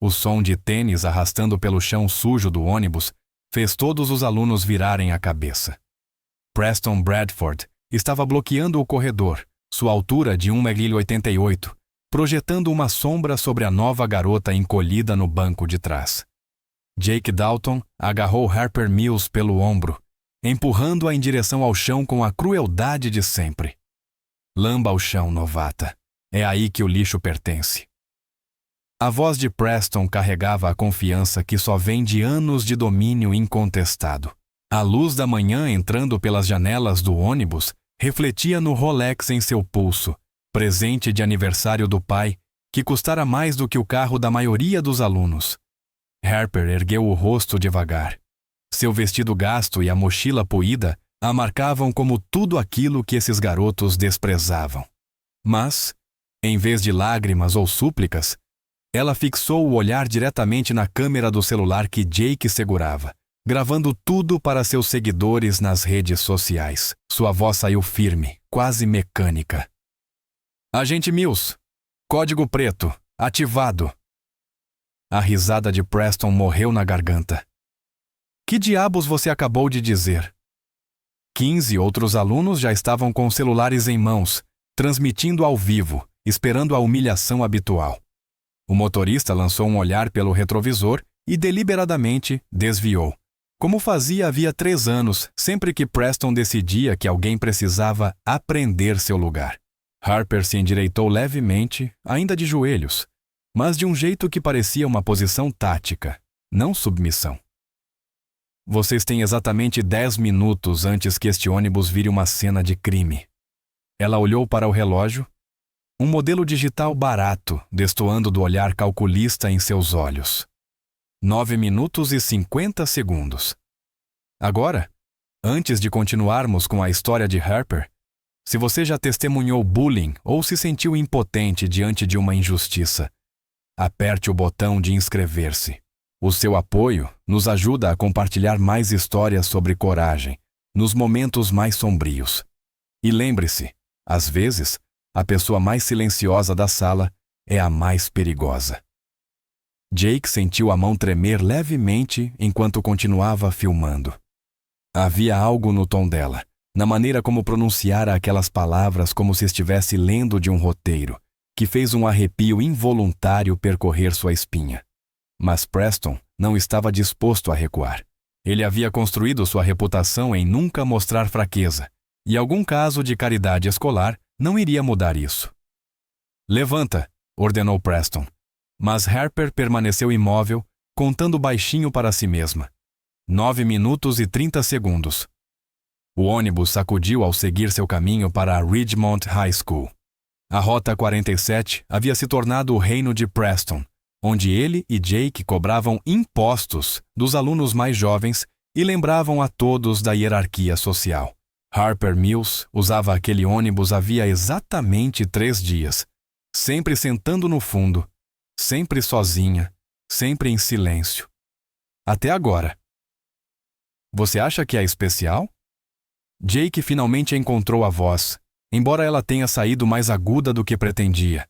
O som de tênis arrastando pelo chão sujo do ônibus fez todos os alunos virarem a cabeça. Preston Bradford estava bloqueando o corredor, sua altura de 1,88 m, projetando uma sombra sobre a nova garota encolhida no banco de trás. Jake Dalton agarrou Harper Mills pelo ombro, empurrando-a em direção ao chão com a crueldade de sempre. Lamba o chão, novata. É aí que o lixo pertence. A voz de Preston carregava a confiança que só vem de anos de domínio incontestado. A luz da manhã entrando pelas janelas do ônibus refletia no Rolex em seu pulso, presente de aniversário do pai, que custara mais do que o carro da maioria dos alunos. Harper ergueu o rosto devagar. Seu vestido gasto e a mochila poída a marcavam como tudo aquilo que esses garotos desprezavam. Mas, em vez de lágrimas ou súplicas, ela fixou o olhar diretamente na câmera do celular que Jake segurava, gravando tudo para seus seguidores nas redes sociais. Sua voz saiu firme, quase mecânica. Agente Mills, código preto, ativado. A risada de Preston morreu na garganta. Que diabos você acabou de dizer? 15 outros alunos já estavam com celulares em mãos, transmitindo ao vivo, esperando a humilhação habitual. O motorista lançou um olhar pelo retrovisor e deliberadamente desviou, como fazia havia 3 anos, sempre que Preston decidia que alguém precisava aprender seu lugar. Harper se endireitou levemente, ainda de joelhos, mas de um jeito que parecia uma posição tática, não submissão. Vocês têm exatamente 10 minutos antes que este ônibus vire uma cena de crime. Ela olhou para o relógio, um modelo digital barato, destoando do olhar calculista em seus olhos. 9 minutos e 50 segundos. Agora, antes de continuarmos com a história de Harper, se você já testemunhou bullying ou se sentiu impotente diante de uma injustiça, aperte o botão de inscrever-se. O seu apoio nos ajuda a compartilhar mais histórias sobre coragem, nos momentos mais sombrios. E lembre-se, às vezes, a pessoa mais silenciosa da sala é a mais perigosa. Jake sentiu a mão tremer levemente enquanto continuava filmando. Havia algo no tom dela, na maneira como pronunciara aquelas palavras como se estivesse lendo de um roteiro, que fez um arrepio involuntário percorrer sua espinha. Mas Preston não estava disposto a recuar. Ele havia construído sua reputação em nunca mostrar fraqueza, e algum caso de caridade escolar não iria mudar isso. Levanta, ordenou Preston, mas Harper permaneceu imóvel, contando baixinho para si mesma. 9 minutos e 30 segundos. O ônibus sacudiu ao seguir seu caminho para a Ridgemont High School. A Rota 47 havia se tornado o reino de Preston, onde ele e Jake cobravam impostos dos alunos mais jovens e lembravam a todos da hierarquia social. Harper Mills usava aquele ônibus havia exatamente 3 dias, sempre sentando no fundo, sempre sozinha, sempre em silêncio. Até agora. Você acha que é especial? Jake finalmente encontrou a voz, embora ela tenha saído mais aguda do que pretendia.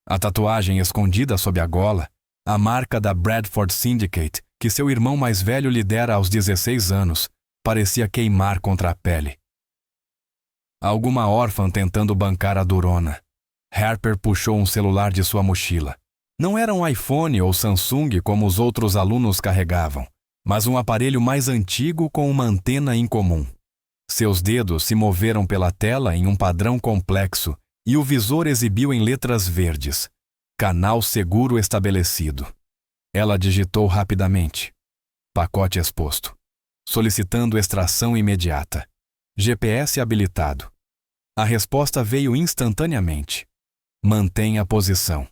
A tatuagem escondida sob a gola, a marca da Bradford Syndicate, que seu irmão mais velho lhe dera aos 16 anos, parecia queimar contra a pele. Alguma órfã tentando bancar a durona. Harper puxou um celular de sua mochila. Não era um iPhone ou Samsung como os outros alunos carregavam, mas um aparelho mais antigo com uma antena incomum. Seus dedos se moveram pela tela em um padrão complexo e o visor exibiu em letras verdes: Canal seguro estabelecido. Ela digitou rapidamente. Pacote exposto. Solicitando extração imediata. GPS habilitado. A resposta veio instantaneamente. Mantenha a posição.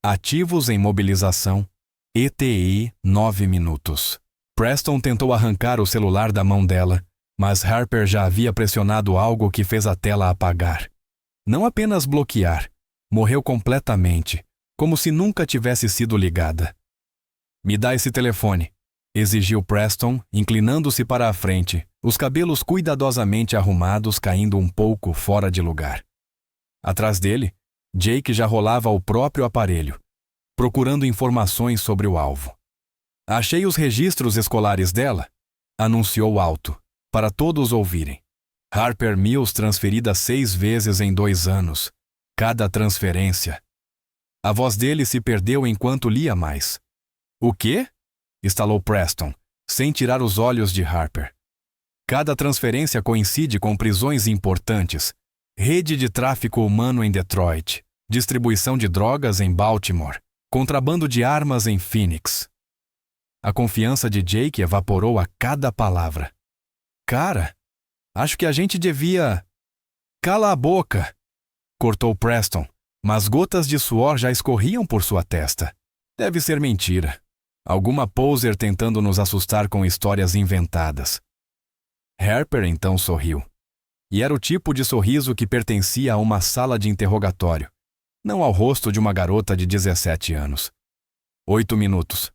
Ativos em mobilização. ETI 9 minutos. Preston tentou arrancar o celular da mão dela, mas Harper já havia pressionado algo que fez a tela apagar. Não apenas bloquear, morreu completamente, como se nunca tivesse sido ligada. Me dá esse telefone, exigiu Preston, inclinando-se para a frente, os cabelos cuidadosamente arrumados caindo um pouco fora de lugar. Atrás dele, Jake já rolava o próprio aparelho. procurando informações sobre o alvo. Achei os registros escolares dela, anunciou alto, para todos ouvirem. Harper Mills transferida 6 vezes em 2 anos. Cada transferência. A voz dele se perdeu enquanto lia mais. O quê? Estalou Preston, sem tirar os olhos de Harper. Cada transferência coincide com prisões importantes, rede de tráfico humano em Detroit, distribuição de drogas em Baltimore, contrabando de armas em Phoenix. A confiança de Jake evaporou a cada palavra. Cara, acho que a gente devia... Cala a boca! Cortou Preston, mas gotas de suor já escorriam por sua testa. Deve ser mentira. Alguma poser tentando nos assustar com histórias inventadas. Harper então sorriu. E era o tipo de sorriso que pertencia a uma sala de interrogatório, não ao rosto de uma garota de 17 anos. 8 minutos.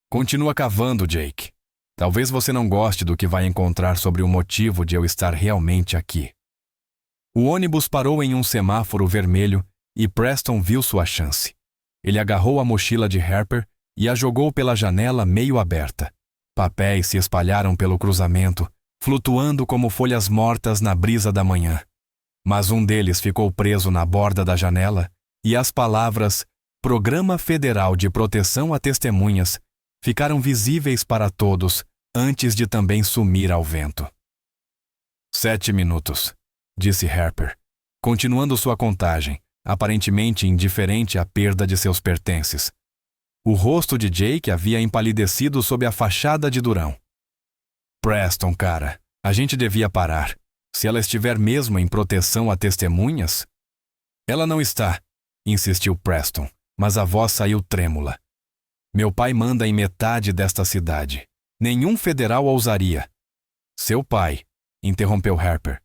Continua cavando, Jake. Talvez você não goste do que vai encontrar sobre o motivo de eu estar realmente aqui. O ônibus parou em um semáforo vermelho e Preston viu sua chance. Ele agarrou a mochila de Harper e a jogou pela janela meio aberta. Papéis se espalharam pelo cruzamento, flutuando como folhas mortas na brisa da manhã. Mas um deles ficou preso na borda da janela e as palavras Programa Federal de Proteção a Testemunhas ficaram visíveis para todos antes de também sumir ao vento. 7 minutos, disse Harper, continuando sua contagem, aparentemente indiferente à perda de seus pertences. O rosto de Jake havia empalidecido sob a fachada de durão. Preston, cara, a gente devia parar. Se ela estiver mesmo em proteção a testemunhas... Ela não está, insistiu Preston, mas a voz saiu trêmula. Meu pai manda em metade desta cidade. Nenhum federal ousaria. Seu pai, interrompeu Harper.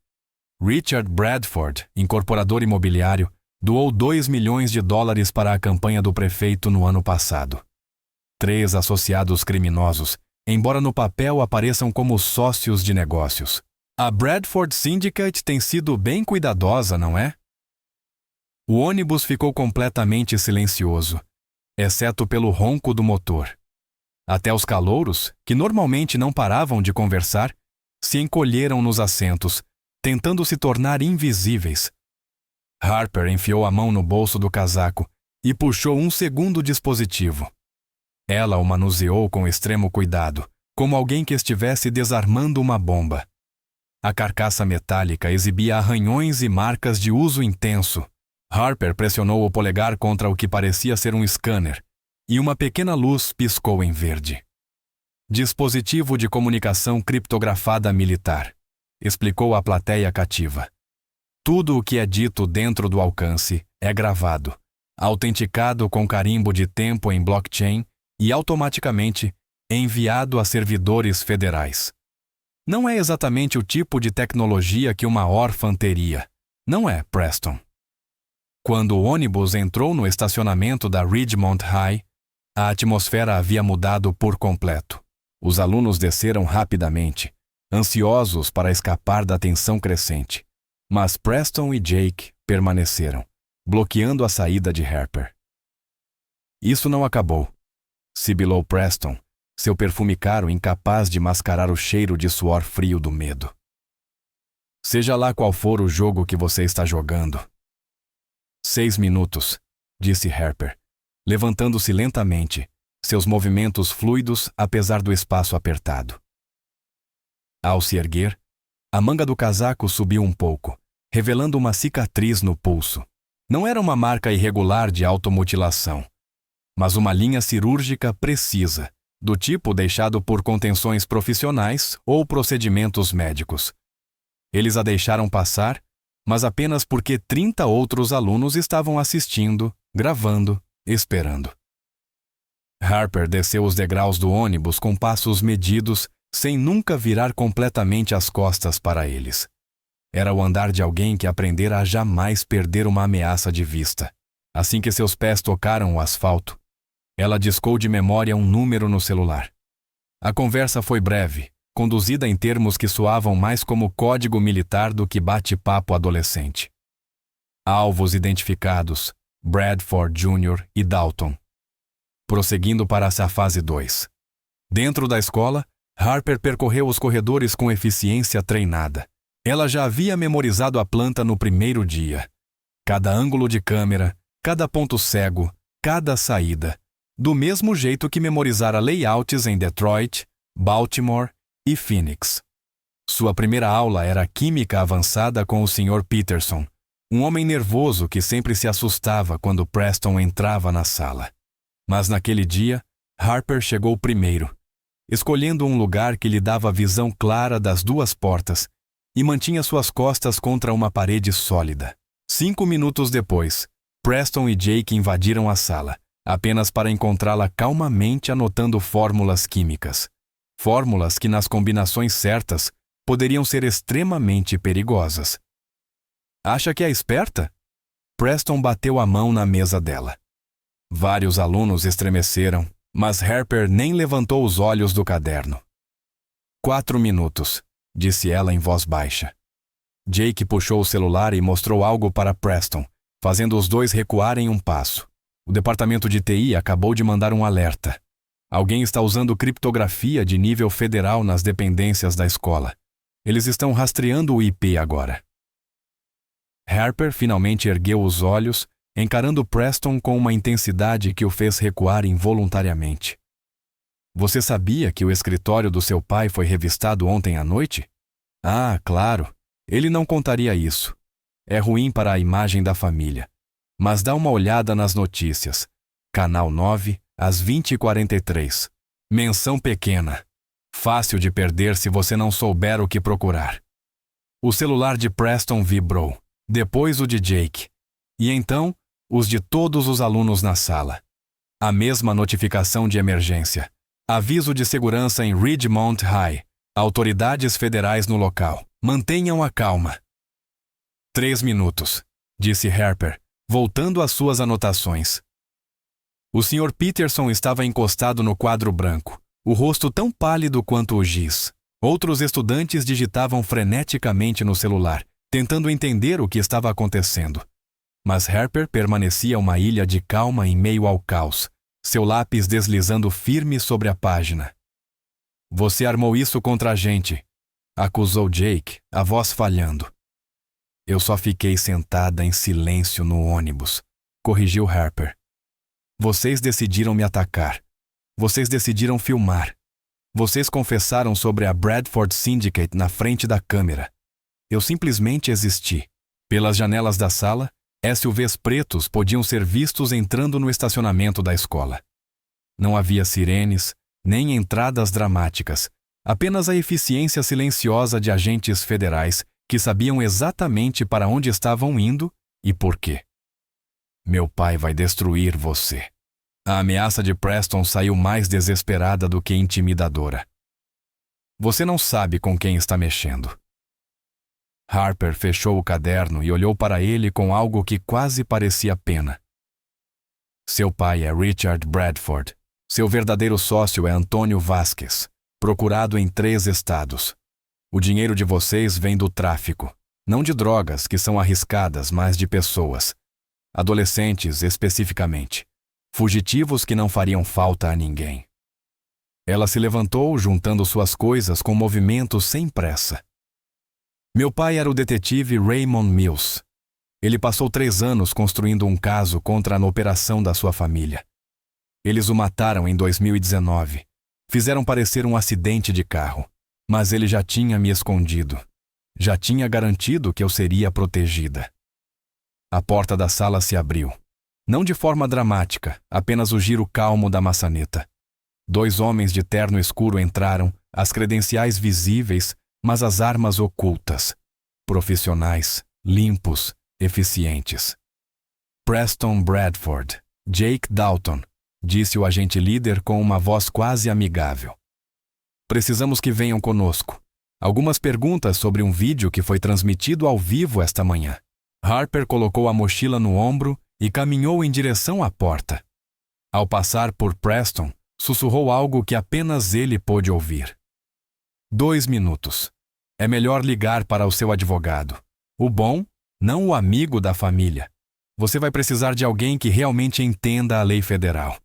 Richard Bradford, incorporador imobiliário, doou $2 milhões para a campanha do prefeito no ano passado. 3 associados criminosos, embora no papel apareçam como sócios de negócios. A Bradford Syndicate tem sido bem cuidadosa, não é? O ônibus ficou completamente silencioso, exceto pelo ronco do motor. Até os calouros, que normalmente não paravam de conversar, se encolheram nos assentos, tentando se tornar invisíveis. Harper enfiou a mão no bolso do casaco e puxou um segundo dispositivo. Ela o manuseou com extremo cuidado, como alguém que estivesse desarmando uma bomba. A carcaça metálica exibia arranhões e marcas de uso intenso. Harper pressionou o polegar contra o que parecia ser um scanner, e uma pequena luz piscou em verde. Dispositivo de comunicação criptografada militar, explicou a plateia cativa. Tudo o que é dito dentro do alcance é gravado, autenticado com carimbo de tempo em blockchain e automaticamente enviado a servidores federais. Não é exatamente o tipo de tecnologia que uma órfã teria, não é, Preston? Quando o ônibus entrou no estacionamento da Ridgemont High, a atmosfera havia mudado por completo. Os alunos desceram rapidamente, ansiosos para escapar da tensão crescente. Mas Preston e Jake permaneceram, bloqueando a saída de Harper. Isso não acabou, sibilou Preston, seu perfume caro incapaz de mascarar o cheiro de suor frio do medo. Seja lá qual for o jogo que você está jogando. 6 minutos, disse Harper, levantando-se lentamente, seus movimentos fluidos apesar do espaço apertado. Ao se erguer, a manga do casaco subiu um pouco, revelando uma cicatriz no pulso. Não era uma marca irregular de automutilação, mas uma linha cirúrgica precisa, do tipo deixado por contenções profissionais ou procedimentos médicos. Eles a deixaram passar, mas apenas porque 30 outros alunos estavam assistindo, gravando, esperando. Harper desceu os degraus do ônibus com passos medidos, sem nunca virar completamente as costas para eles. Era o andar de alguém que aprendera a jamais perder uma ameaça de vista. Assim que seus pés tocaram o asfalto, ela discou de memória um número no celular. A conversa foi breve, conduzida em termos que soavam mais como código militar do que bate-papo adolescente. Alvos identificados, Bradford Jr. e Dalton, prosseguindo para a fase 2. Dentro da escola, Harper percorreu os corredores com eficiência treinada. Ela já havia memorizado a planta no primeiro dia. Cada ângulo de câmera, cada ponto cego, cada saída. Do mesmo jeito que memorizara layouts em Detroit, Baltimore e Phoenix. Sua primeira aula era Química Avançada com o Sr. Peterson, um homem nervoso que sempre se assustava quando Preston entrava na sala. Mas naquele dia, Harper chegou primeiro, escolhendo um lugar que lhe dava visão clara das duas portas e mantinha suas costas contra uma parede sólida. 5 minutos depois, Preston e Jake invadiram a sala, apenas para encontrá-la calmamente anotando fórmulas químicas. Fórmulas que, nas combinações certas, poderiam ser extremamente perigosas. Acha que é esperta? Preston bateu a mão na mesa dela. Vários alunos estremeceram, mas Harper nem levantou os olhos do caderno. 4 minutos, disse ela em voz baixa. Jake puxou o celular e mostrou algo para Preston, fazendo os dois recuarem um passo. O departamento de TI acabou de mandar um alerta. Alguém está usando criptografia de nível federal nas dependências da escola. Eles estão rastreando o IP agora. Harper finalmente ergueu os olhos, encarando Preston com uma intensidade que o fez recuar involuntariamente. Você sabia que o escritório do seu pai foi revistado ontem à noite? Ah, claro. Ele não contaria isso. É ruim para a imagem da família. Mas dá uma olhada nas notícias. Canal 9, às 20h43. Menção pequena. Fácil de perder se você não souber o que procurar. O celular de Preston vibrou. Depois o de Jake. E então, os de todos os alunos na sala. A mesma notificação de emergência. Aviso de segurança em Ridgemont High. Autoridades federais no local. Mantenham a calma. 3 minutos, disse Harper, voltando às suas anotações. O Sr. Peterson estava encostado no quadro branco, o rosto tão pálido quanto o giz. Outros estudantes digitavam freneticamente no celular, tentando entender o que estava acontecendo. Mas Harper permanecia uma ilha de calma em meio ao caos, seu lápis deslizando firme sobre a página. Você armou isso contra a gente, acusou Jake, a voz falhando. Eu só fiquei sentada em silêncio no ônibus, corrigiu Harper. Vocês decidiram me atacar. Vocês decidiram filmar. Vocês confessaram sobre a Bradford Syndicate na frente da câmera. Eu simplesmente existi. Pelas janelas da sala, SUVs pretos podiam ser vistos entrando no estacionamento da escola. Não havia sirenes, nem entradas dramáticas, apenas a eficiência silenciosa de agentes federais que sabiam exatamente para onde estavam indo e por quê. Meu pai vai destruir você. A ameaça de Preston saiu mais desesperada do que intimidadora. Você não sabe com quem está mexendo. Harper fechou o caderno e olhou para ele com algo que quase parecia pena. Seu pai é Richard Bradford. Seu verdadeiro sócio é Antônio Vasquez, procurado em 3 estados. O dinheiro de vocês vem do tráfico, não de drogas, que são arriscadas, mas de pessoas. Adolescentes, especificamente. Fugitivos que não fariam falta a ninguém. Ela se levantou, juntando suas coisas com movimentos sem pressa. Meu pai era o detetive Raymond Mills. Ele passou 3 anos construindo um caso contra a operação da sua família. Eles o mataram em 2019. Fizeram parecer um acidente de carro. Mas ele já tinha me escondido. Já tinha garantido que eu seria protegida. A porta da sala se abriu. Não de forma dramática, apenas o giro calmo da maçaneta. 2 homens de terno escuro entraram, as credenciais visíveis, mas as armas ocultas. Profissionais, limpos, eficientes. Preston Bradford, Jake Dalton, disse o agente líder com uma voz quase amigável. Precisamos que venham conosco. Algumas perguntas sobre um vídeo que foi transmitido ao vivo esta manhã. Harper colocou a mochila no ombro e caminhou em direção à porta. Ao passar por Preston, sussurrou algo que apenas ele pôde ouvir. 2 minutos. É melhor ligar para o seu advogado. O bom, não o amigo da família. Você vai precisar de alguém que realmente entenda a lei federal.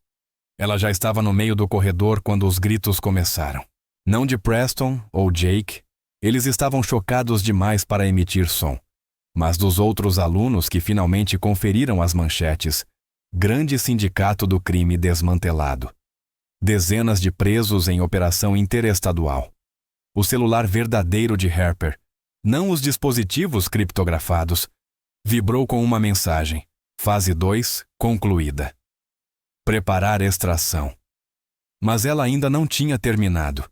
Ela já estava no meio do corredor quando os gritos começaram. Não de Preston ou Jake, eles estavam chocados demais para emitir som, mas dos outros alunos que finalmente conferiram as manchetes: grande sindicato do crime desmantelado. Dezenas de presos em operação interestadual. O celular verdadeiro de Harper, não os dispositivos criptografados, vibrou com uma mensagem: fase 2, concluída. Preparar extração. Mas ela ainda não tinha terminado.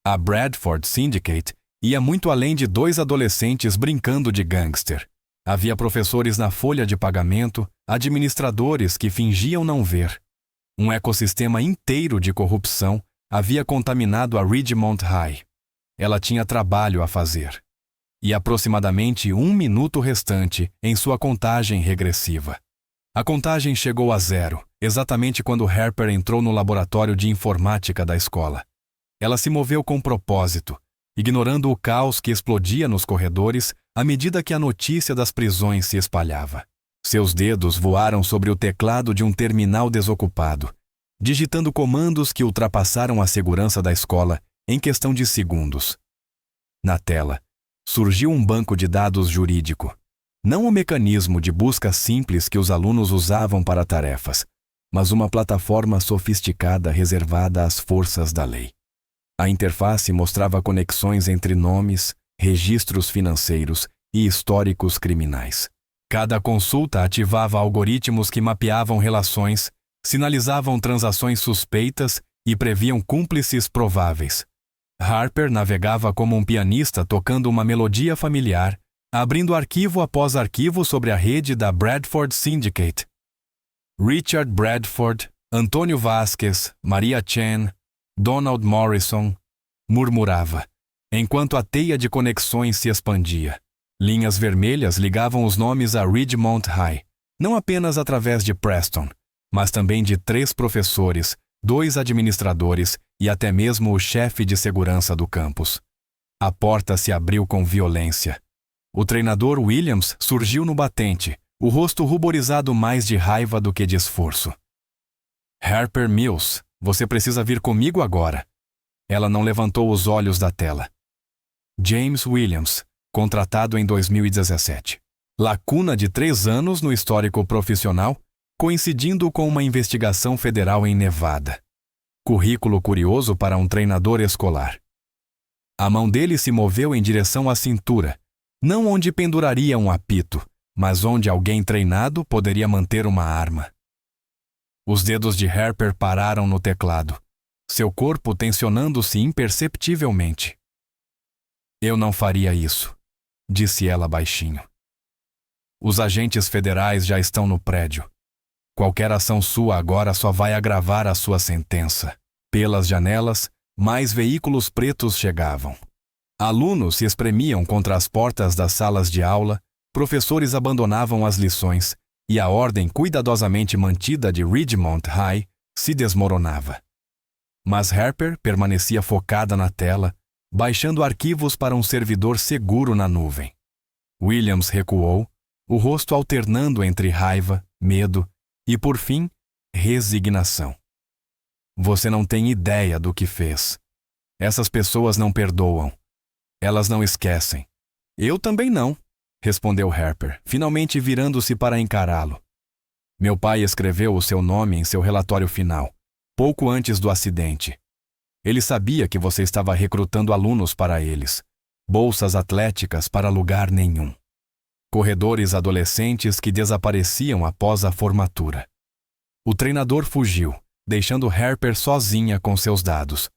A Bradford Syndicate ia muito além de 2 adolescentes brincando de gangster. Havia professores na folha de pagamento, administradores que fingiam não ver. Um ecossistema inteiro de corrupção havia contaminado a Ridgemont High. Ela tinha trabalho a fazer. E aproximadamente 1 minuto restante em sua contagem regressiva. A contagem chegou a 0, exatamente quando Harper entrou no laboratório de informática da escola. Ela se moveu com propósito, ignorando o caos que explodia nos corredores à medida que a notícia das prisões se espalhava. Seus dedos voaram sobre o teclado de um terminal desocupado, digitando comandos que ultrapassaram a segurança da escola em questão de segundos. Na tela, surgiu um banco de dados jurídico. Não o mecanismo de busca simples que os alunos usavam para tarefas, mas uma plataforma sofisticada reservada às forças da lei. A interface mostrava conexões entre nomes, registros financeiros e históricos criminais. Cada consulta ativava algoritmos que mapeavam relações, sinalizavam transações suspeitas e previam cúmplices prováveis. Harper navegava como um pianista tocando uma melodia familiar, abrindo arquivo após arquivo sobre a rede da Bradford Syndicate. Richard Bradford, Antônio Vasquez, Maria Chen, Donald Morrison, murmurava, enquanto a teia de conexões se expandia. Linhas vermelhas ligavam os nomes a Ridgemont High, não apenas através de Preston, mas também de 3 professores, 2 administradores e até mesmo o chefe de segurança do campus. A porta se abriu com violência. O treinador Williams surgiu no batente, o rosto ruborizado mais de raiva do que de esforço. Harper Mills, você precisa vir comigo agora. Ela não levantou os olhos da tela. James Williams, contratado em 2017. Lacuna de 3 anos no histórico profissional, coincidindo com uma investigação federal em Nevada. Currículo curioso para um treinador escolar. A mão dele se moveu em direção à cintura, não onde penduraria um apito, mas onde alguém treinado poderia manter uma arma. Os dedos de Harper pararam no teclado, seu corpo tensionando-se imperceptivelmente. Eu não faria isso, disse ela baixinho. Os agentes federais já estão no prédio. Qualquer ação sua agora só vai agravar a sua sentença. Pelas janelas, mais veículos pretos chegavam. Alunos se espremiam contra as portas das salas de aula, professores abandonavam as lições e a ordem cuidadosamente mantida de Ridgemont High se desmoronava. Mas Harper permanecia focada na tela, baixando arquivos para um servidor seguro na nuvem. Williams recuou, o rosto alternando entre raiva, medo e, por fim, resignação. Você não tem ideia do que fez. Essas pessoas não perdoam. Elas não esquecem. Eu também não, respondeu Harper, finalmente virando-se para encará-lo. Meu pai escreveu o seu nome em seu relatório final, pouco antes do acidente. Ele sabia que você estava recrutando alunos para eles, bolsas atléticas para lugar nenhum. Corredores adolescentes que desapareciam após a formatura. O treinador fugiu, deixando Harper sozinha com seus dados.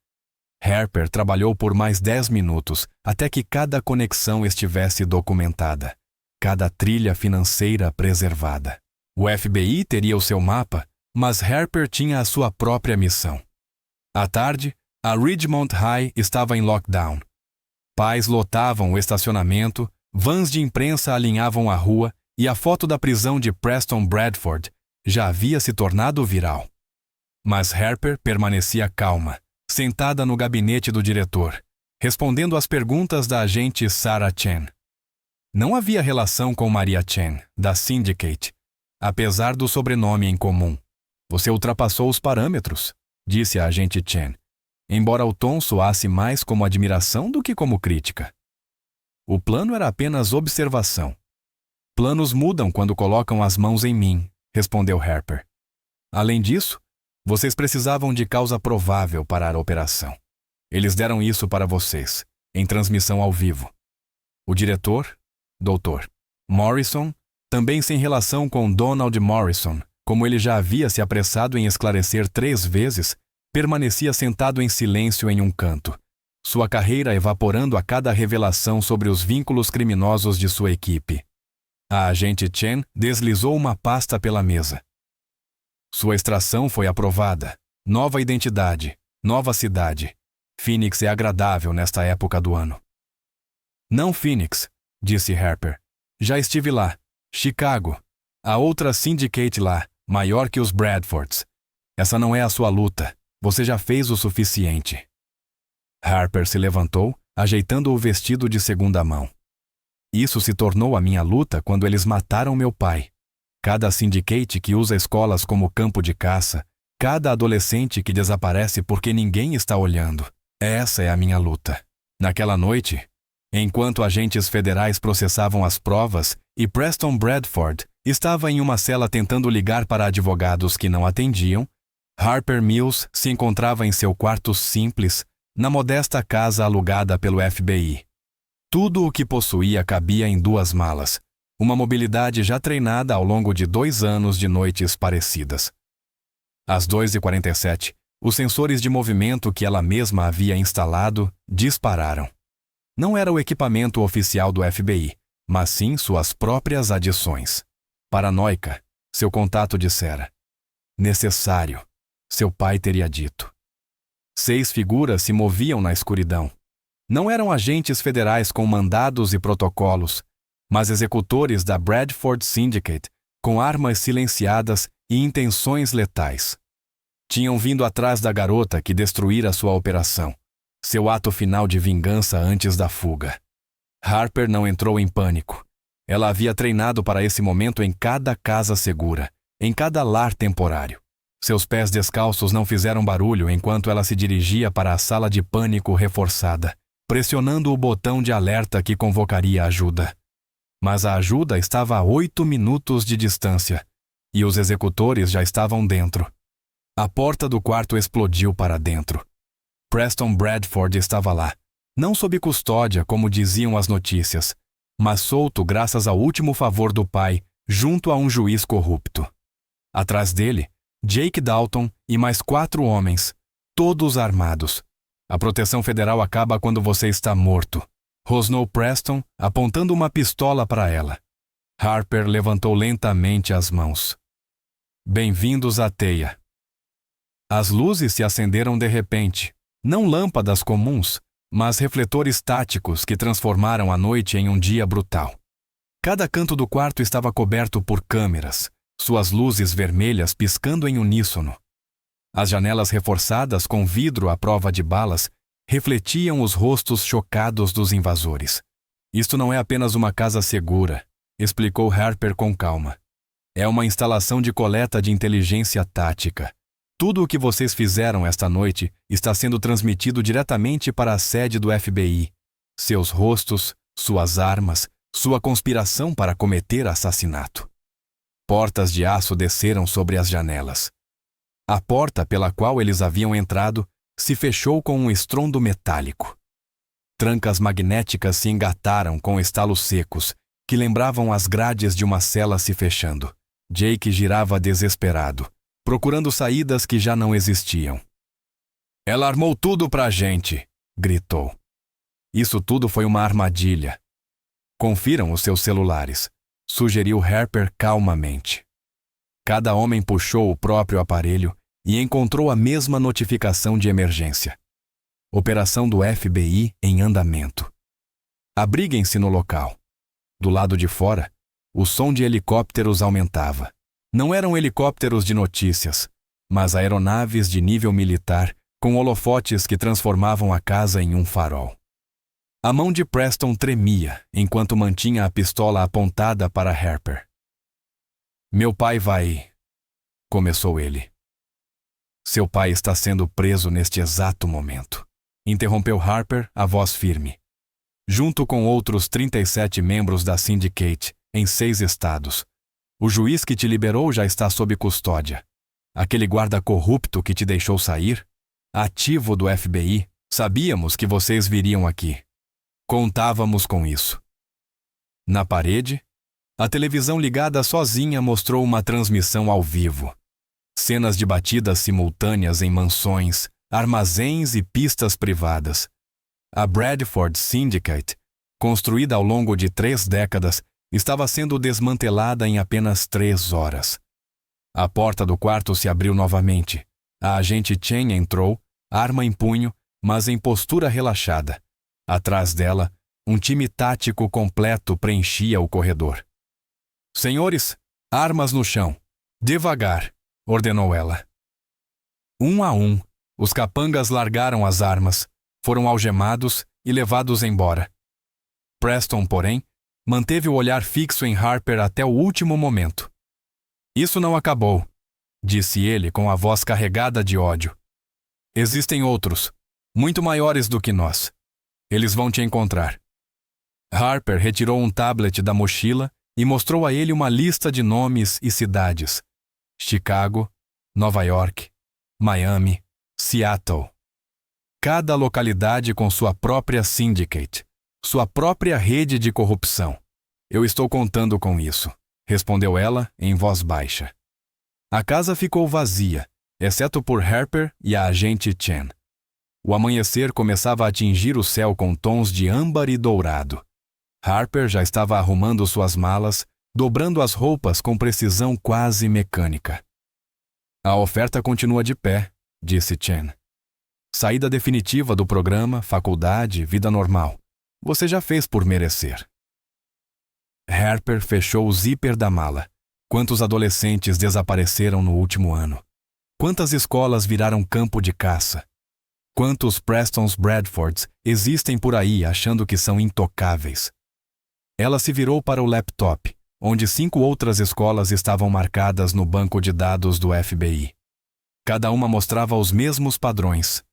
Harper trabalhou por mais 10 minutos até que cada conexão estivesse documentada, cada trilha financeira preservada. O FBI teria o seu mapa, mas Harper tinha a sua própria missão. À tarde, a Ridgemont High estava em lockdown. Pais lotavam o estacionamento, vans de imprensa alinhavam a rua e a foto da prisão de Preston Bradford já havia se tornado viral. Mas Harper permanecia calma, sentada no gabinete do diretor, respondendo às perguntas da agente Sarah Chen. Não havia relação com Maria Chen, da Syndicate, apesar do sobrenome em comum. Você ultrapassou os parâmetros, disse a agente Chen, embora o tom soasse mais como admiração do que como crítica. O plano era apenas observação. Planos mudam quando colocam as mãos em mim, respondeu Harper. Além disso, vocês precisavam de causa provável para a operação. Eles deram isso para vocês, em transmissão ao vivo. O diretor, Dr. Morrison, também sem relação com Donald Morrison, como ele já havia se apressado em esclarecer 3 vezes, permanecia sentado em silêncio em um canto, sua carreira evaporando a cada revelação sobre os vínculos criminosos de sua equipe. A agente Chen deslizou uma pasta pela mesa. Sua extração foi aprovada. Nova identidade, nova cidade. Phoenix é agradável nesta época do ano. Não Phoenix, disse Harper. Já estive lá. Chicago. A outra Syndicate lá, maior que os Bradfords. Essa não é a sua luta. Você já fez o suficiente. Harper se levantou, ajeitando o vestido de segunda mão. Isso se tornou a minha luta quando eles mataram meu pai. Cada Syndicate que usa escolas como campo de caça, cada adolescente que desaparece porque ninguém está olhando. Essa é a minha luta. Naquela noite, enquanto agentes federais processavam as provas e Preston Bradford estava em uma cela tentando ligar para advogados que não atendiam, Harper Mills se encontrava em seu quarto simples, na modesta casa alugada pelo FBI. Tudo o que possuía cabia em 2 malas, uma mobilidade já treinada ao longo de 2 anos de noites parecidas. Às 2h47, os sensores de movimento que ela mesma havia instalado dispararam. Não era o equipamento oficial do FBI, mas sim suas próprias adições. Paranoica, seu contato dissera. Necessário, seu pai teria dito. 6 figuras se moviam na escuridão. Não eram agentes federais com mandados e protocolos, mas executores da Bradford Syndicate com armas silenciadas e intenções letais. Tinham vindo atrás da garota que destruíra sua operação, seu ato final de vingança antes da fuga. Harper não entrou em pânico. Ela havia treinado para esse momento em cada casa segura, em cada lar temporário. Seus pés descalços não fizeram barulho enquanto ela se dirigia para a sala de pânico reforçada, pressionando o botão de alerta que convocaria ajuda. Mas a ajuda estava a 8 minutos de distância, e os executores já estavam dentro. A porta do quarto explodiu para dentro. Preston Bradford estava lá, não sob custódia, como diziam as notícias, mas solto graças ao último favor do pai, junto a um juiz corrupto. Atrás dele, Jake Dalton e mais 4 homens, todos armados. A proteção federal acaba quando você está morto, rosnou Preston, apontando uma pistola para ela. Harper levantou lentamente as mãos. Bem-vindos à teia. As luzes se acenderam de repente, não lâmpadas comuns, mas refletores táticos que transformaram a noite em um dia brutal. Cada canto do quarto estava coberto por câmeras, suas luzes vermelhas piscando em uníssono. As janelas reforçadas com vidro à prova de balas refletiam os rostos chocados dos invasores. Isto não é apenas uma casa segura, explicou Harper com calma. É uma instalação de coleta de inteligência tática. Tudo o que vocês fizeram esta noite está sendo transmitido diretamente para a sede do FBI. Seus rostos, suas armas, sua conspiração para cometer assassinato. Portas de aço desceram sobre as janelas. A porta pela qual eles haviam entrado se fechou com um estrondo metálico. Trancas magnéticas se engataram com estalos secos, que lembravam as grades de uma cela se fechando. Jake girava desesperado, procurando saídas que já não existiam. Ela armou tudo pra gente, gritou. Isso tudo foi uma armadilha. Confiram os seus celulares, sugeriu Harper calmamente. Cada homem puxou o próprio aparelho e encontrou a mesma notificação de emergência. Operação do FBI em andamento. Abriguem-se no local. Do lado de fora, o som de helicópteros aumentava. Não eram helicópteros de notícias, mas aeronaves de nível militar com holofotes que transformavam a casa em um farol. A mão de Preston tremia enquanto mantinha a pistola apontada para Harper. Meu pai vai... começou ele. Seu pai está sendo preso neste exato momento. Interrompeu Harper, a voz firme. Junto com outros 37 membros da Syndicate, em 6 estados. O juiz que te liberou já está sob custódia. Aquele guarda corrupto que te deixou sair, ativo do FBI, sabíamos que vocês viriam aqui. Contávamos com isso. Na parede, a televisão ligada sozinha mostrou uma transmissão ao vivo. Cenas de batidas simultâneas em mansões, armazéns e pistas privadas. A Bradford Syndicate, construída ao longo de 3 décadas, estava sendo desmantelada em apenas 3 horas. A porta do quarto se abriu novamente. A agente Chen entrou, arma em punho, mas em postura relaxada. Atrás dela, um time tático completo preenchia o corredor. Senhores, armas no chão. Devagar, ordenou ela. Um a um, os capangas largaram as armas, foram algemados e levados embora. Preston, porém, manteve o olhar fixo em Harper até o último momento. Isso não acabou, disse ele com a voz carregada de ódio. Existem outros, muito maiores do que nós. Eles vão te encontrar. Harper retirou um tablet da mochila e mostrou a ele uma lista de nomes e cidades. Chicago, Nova York, Miami, Seattle. Cada localidade com sua própria syndicate, sua própria rede de corrupção. Eu estou contando com isso, respondeu ela em voz baixa. A casa ficou vazia, exceto por Harper e a agente Chen. O amanhecer começava a atingir o céu com tons de âmbar e dourado. Harper já estava arrumando suas malas, dobrando as roupas com precisão quase mecânica. A oferta continua de pé, disse Chen. Saída definitiva do programa, faculdade, vida normal. Você já fez por merecer. Harper fechou o zíper da mala. Quantos adolescentes desapareceram no último ano? Quantas escolas viraram campo de caça? Quantos Prestons Bradfords existem por aí achando que são intocáveis? Ela se virou para o laptop, onde 5 outras escolas estavam marcadas no banco de dados do FBI. Cada uma mostrava os mesmos padrões: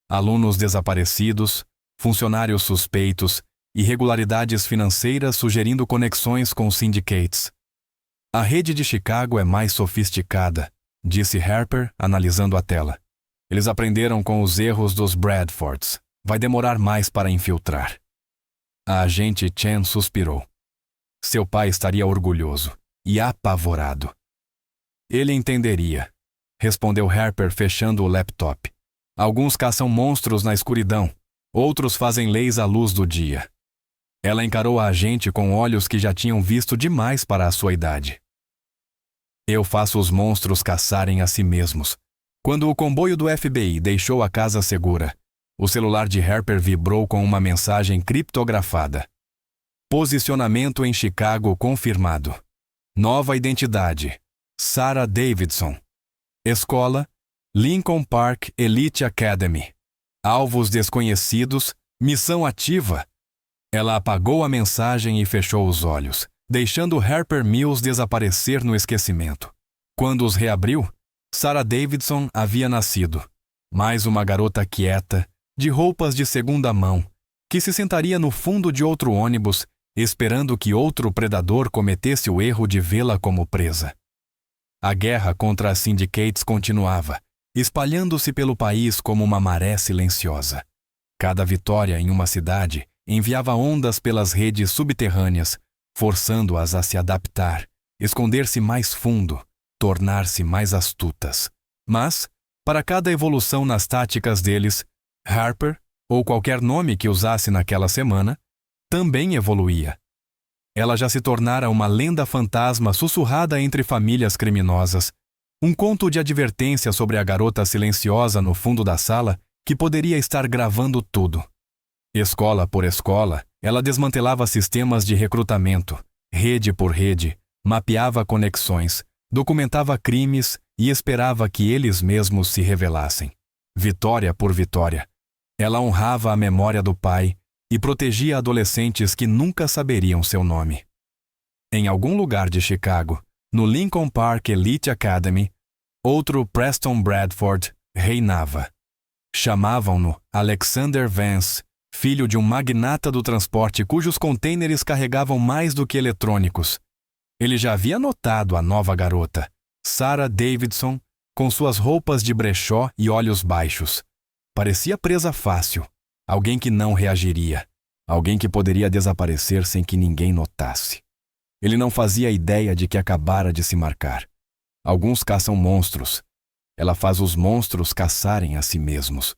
alunos desaparecidos, funcionários suspeitos, irregularidades financeiras sugerindo conexões com syndicates. A rede de Chicago é mais sofisticada, disse Harper, analisando a tela. Eles aprenderam com os erros dos Bradfords. Vai demorar mais para infiltrar. A agente Chen suspirou. Seu pai estaria orgulhoso e apavorado. Ele entenderia, respondeu Harper fechando o laptop. Alguns caçam monstros na escuridão, outros fazem leis à luz do dia. Ela encarou a agente com olhos que já tinham visto demais para a sua idade. Eu faço os monstros caçarem a si mesmos. Quando o comboio do FBI deixou a casa segura, o celular de Harper vibrou com uma mensagem criptografada. Posicionamento em Chicago confirmado. Nova identidade: Sarah Davidson. Escola: Lincoln Park Elite Academy. Alvos desconhecidos, missão ativa. Ela apagou a mensagem e fechou os olhos, deixando Harper Mills desaparecer no esquecimento. Quando os reabriu, Sarah Davidson havia nascido. Mais uma garota quieta, de roupas de segunda mão, que se sentaria no fundo de outro ônibus, esperando que outro predador cometesse o erro de vê-la como presa. A guerra contra as syndicates continuava, espalhando-se pelo país como uma maré silenciosa. Cada vitória em uma cidade enviava ondas pelas redes subterrâneas, forçando-as a se adaptar, esconder-se mais fundo, tornar-se mais astutas. Mas, para cada evolução nas táticas deles, Harper, ou qualquer nome que usasse naquela semana, também evoluía. Ela já se tornara uma lenda fantasma sussurrada entre famílias criminosas, um conto de advertência sobre a garota silenciosa no fundo da sala que poderia estar gravando tudo. Escola por escola, ela desmantelava sistemas de recrutamento, rede por rede, mapeava conexões, documentava crimes e esperava que eles mesmos se revelassem. Vitória por vitória, ela honrava a memória do pai e protegia adolescentes que nunca saberiam seu nome. Em algum lugar de Chicago, no Lincoln Park Elite Academy, outro Preston Bradford reinava. Chamavam-no Alexander Vance, filho de um magnata do transporte cujos contêineres carregavam mais do que eletrônicos. Ele já havia notado a nova garota, Sarah Davidson, com suas roupas de brechó e olhos baixos. Parecia presa fácil, alguém que não reagiria, alguém que poderia desaparecer sem que ninguém notasse. Ele não fazia ideia de que acabara de se marcar. Alguns caçam monstros. Ela faz os monstros caçarem a si mesmos.